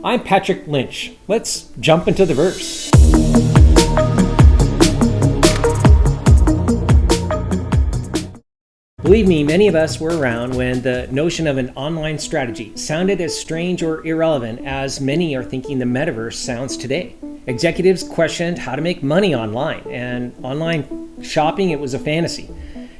I'm Patrick Lynch. Let's jump into the verse. Believe me, many of us were around when the notion of an online strategy sounded as strange or irrelevant as many are thinking the metaverse sounds today. Executives questioned how to make money online, and online shopping, it was a fantasy.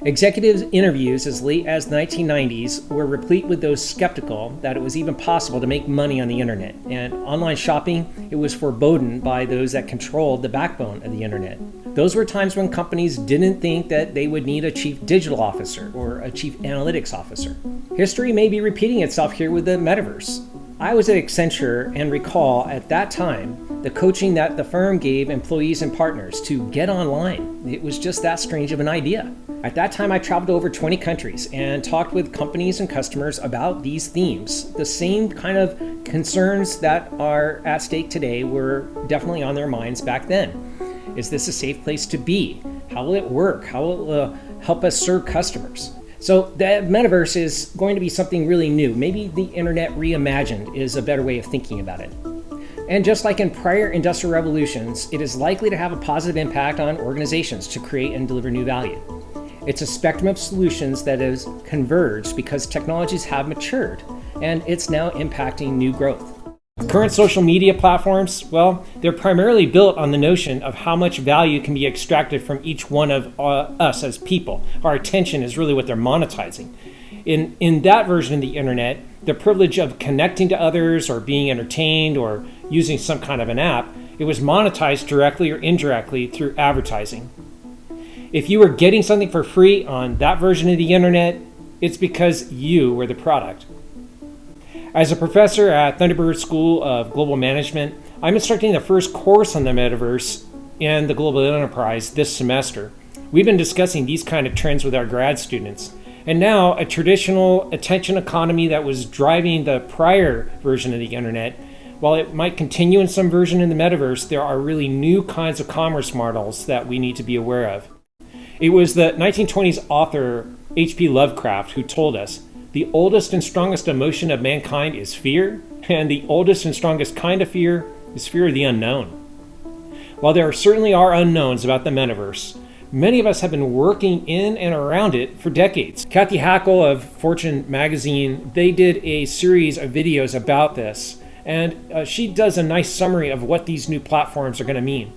Executives' interviews as late as the 1990s were replete with those skeptical that it was even possible to make money on the internet. And online shopping, it was forebodden by those that controlled the backbone of the internet. Those were times when companies didn't think that they would need a chief digital officer or a chief analytics officer. History may be repeating itself here with the metaverse. I was at Accenture and recall at that time the coaching that the firm gave employees and partners to get online. It was just that strange of an idea. At that time, I traveled to over 20 countries and talked with companies and customers about these themes. The same kind of concerns that are at stake today were definitely on their minds back then. Is this a safe place to be? How will it work? How will it help us serve customers? So the metaverse is going to be something really new. Maybe the internet reimagined is a better way of thinking about it. And just like in prior industrial revolutions, it is likely to have a positive impact on organizations to create and deliver new value. It's a spectrum of solutions that has converged because technologies have matured, and it's now impacting new growth. Current social media platforms, well, they're primarily built on the notion of how much value can be extracted from each one of us as people. Our attention is really what they're monetizing. In that version of the internet, the privilege of connecting to others or being entertained or using some kind of an app, it was monetized directly or indirectly through advertising. If you were getting something for free on that version of the internet, it's because you were the product. As a professor at Thunderbird School of Global Management, I'm instructing the first course on the metaverse and the global enterprise this semester. We've been discussing these kind of trends with our grad students. And now a traditional attention economy that was driving the prior version of the internet, while it might continue in some version in the metaverse, there are really new kinds of commerce models that we need to be aware of. It was the 1920s author H.P. Lovecraft who told us, the oldest and strongest emotion of mankind is fear, and the oldest and strongest kind of fear is fear of the unknown. While there certainly are unknowns about the metaverse, many of us have been working in and around it for decades. Kathy Hackle of Fortune magazine, they did a series of videos about this, and she does a nice summary of what these new platforms are going to mean.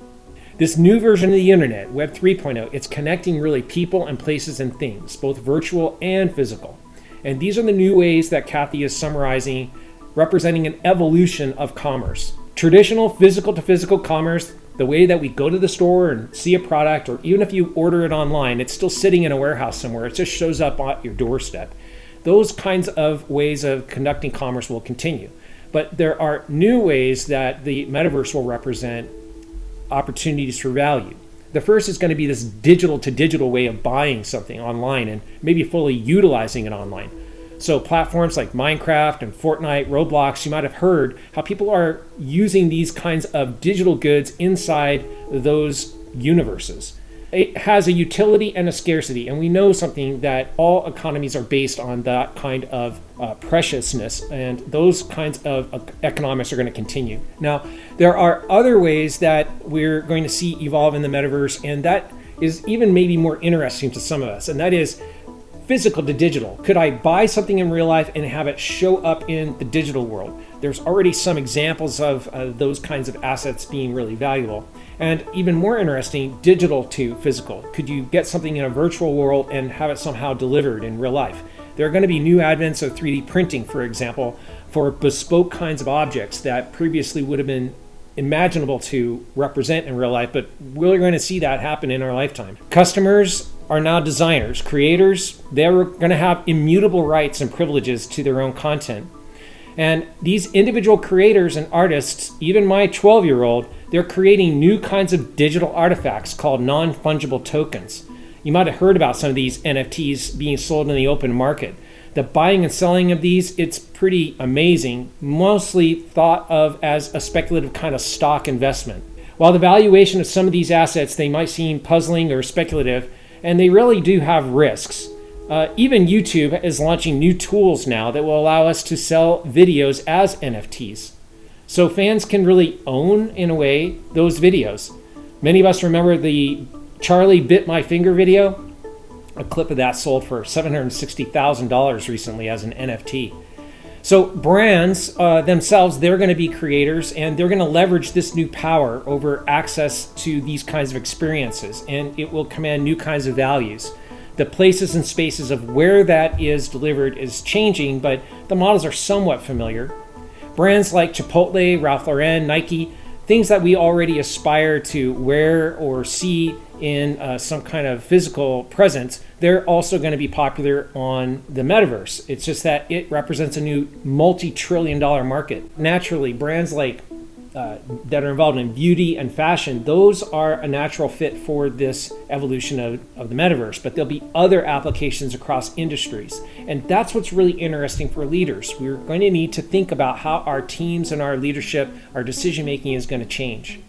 This new version of the internet, Web 3.0, it's connecting really people and places and things, both virtual and physical. And these are the new ways that Kathy is summarizing, representing an evolution of commerce. Traditional physical to physical commerce, the way that we go to the store and see a product, or even if you order it online, it's still sitting in a warehouse somewhere. It just shows up at your doorstep. Those kinds of ways of conducting commerce will continue. But there are new ways that the metaverse will represent opportunities for value. The first is going to be this digital to digital way of buying something online and maybe fully utilizing it online. So platforms like Minecraft and Fortnite, Roblox, you might have heard how people are using these kinds of digital goods inside those universes. It has a utility and a scarcity, and we know something that all economies are based on that kind of preciousness, and those kinds of economics are going to continue. Now, there are other ways that we're going to see evolve in the metaverse, and that is even maybe more interesting to some of us, and that is physical to digital. Could I buy something in real life and have it show up in the digital world? There's already some examples of those kinds of assets being really valuable. And even more interesting, digital to physical. Could you get something in a virtual world and have it somehow delivered in real life? There are going to be new advents of 3D printing, for example, for bespoke kinds of objects that previously would have been imaginable to represent in real life, but we're going to see that happen in our lifetime. Customers are now designers, creators. They're going to have immutable rights and privileges to their own content. And these individual creators and artists, even my 12-year-old, they're creating new kinds of digital artifacts called non-fungible tokens. You might have heard about some of these NFTs being sold in the open market. The buying and selling of these, it's pretty amazing, mostly thought of as a speculative kind of stock investment. While the valuation of some of these assets, they might seem puzzling or speculative, and they really do have risks. Even YouTube is launching new tools now that will allow us to sell videos as NFTs. So fans can really own, in a way, those videos. Many of us remember the Charlie Bit My Finger video. A clip of that sold for $760,000 recently as an NFT. So brands themselves, they're going to be creators, and they're going to leverage this new power over access to these kinds of experiences, and it will command new kinds of values. The places and spaces of where that is delivered is changing, but the models are somewhat familiar. Brands like Chipotle, Ralph Lauren, Nike, things that we already aspire to wear or see in some kind of physical presence, they're also going to be popular on the metaverse. It's just that it represents a new multi-trillion-dollar market. Naturally, brands like that are involved in beauty and fashion, those are a natural fit for this evolution of the metaverse, but there'll be other applications across industries. And that's what's really interesting for leaders. We're going to need to think about how our teams and our leadership, our decision-making is going to change.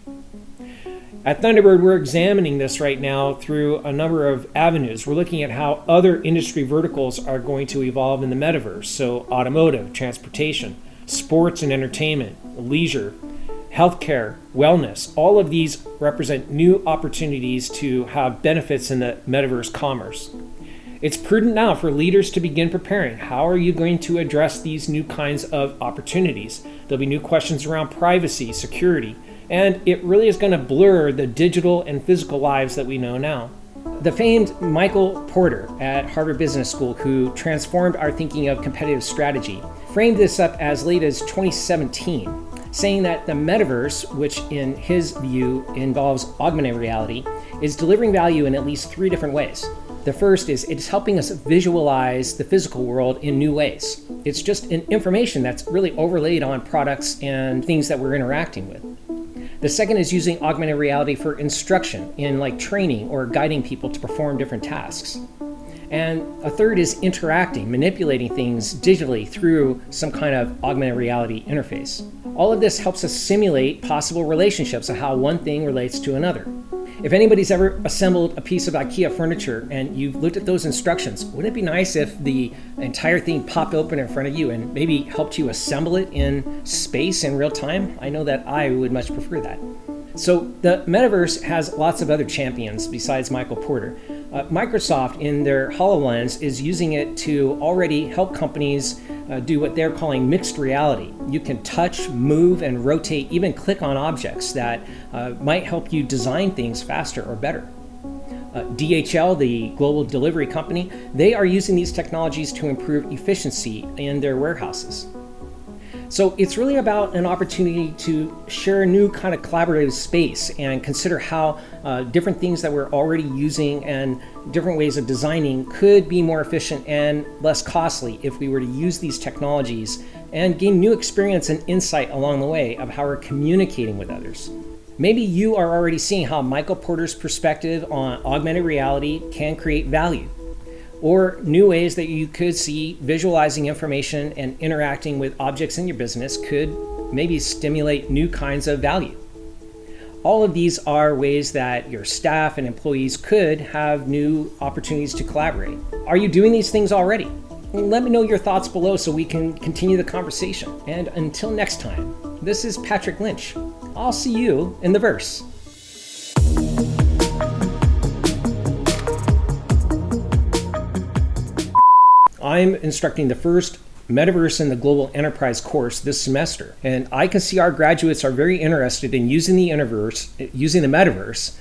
At Thunderbird, we're examining this right now through a number of avenues. We're looking at how other industry verticals are going to evolve in the metaverse. So automotive, transportation, sports and entertainment, leisure, healthcare, wellness, all of these represent new opportunities to have benefits in the metaverse commerce. It's prudent now for leaders to begin preparing. How are you going to address these new kinds of opportunities? There'll be new questions around privacy, security, and it really is going to blur the digital and physical lives that we know now. The famed Michael Porter at Harvard Business School, who transformed our thinking of competitive strategy, framed this up as late as 2017, saying that the metaverse, which in his view involves augmented reality, is delivering value in at least 3 different ways. The first is it's helping us visualize the physical world in new ways. It's just an information that's really overlaid on products and things that we're interacting with. The second is using augmented reality for instruction in like training or guiding people to perform different tasks. And a third is interacting, manipulating things digitally through some kind of augmented reality interface. All of this helps us simulate possible relationships of how one thing relates to another. If anybody's ever assembled a piece of IKEA furniture and you've looked at those instructions, wouldn't it be nice if the entire thing popped open in front of you and maybe helped you assemble it in space in real time? I know that I would much prefer that. So the metaverse has lots of other champions besides Michael Porter. Microsoft, in their HoloLens, is using it to already help companies do what they're calling mixed reality. You can touch, move, and rotate, even click on objects that might help you design things faster or better. DHL, the global delivery company, they are using these technologies to improve efficiency in their warehouses. So it's really about an opportunity to share a new kind of collaborative space and consider how different things that we're already using and different ways of designing could be more efficient and less costly if we were to use these technologies and gain new experience and insight along the way of how we're communicating with others. Maybe you are already seeing how Michael Porter's perspective on augmented reality can create value, or new ways that you could see visualizing information and interacting with objects in your business could maybe stimulate new kinds of value. All of these are ways that your staff and employees could have new opportunities to collaborate. Are you doing these things already? Let me know your thoughts below so we can continue the conversation. And until next time, this is Patrick Lynch. I'll see you in the verse. I'm instructing the first Metaverse in the Global Enterprise course this semester, and I can see our graduates are very interested in using the metaverse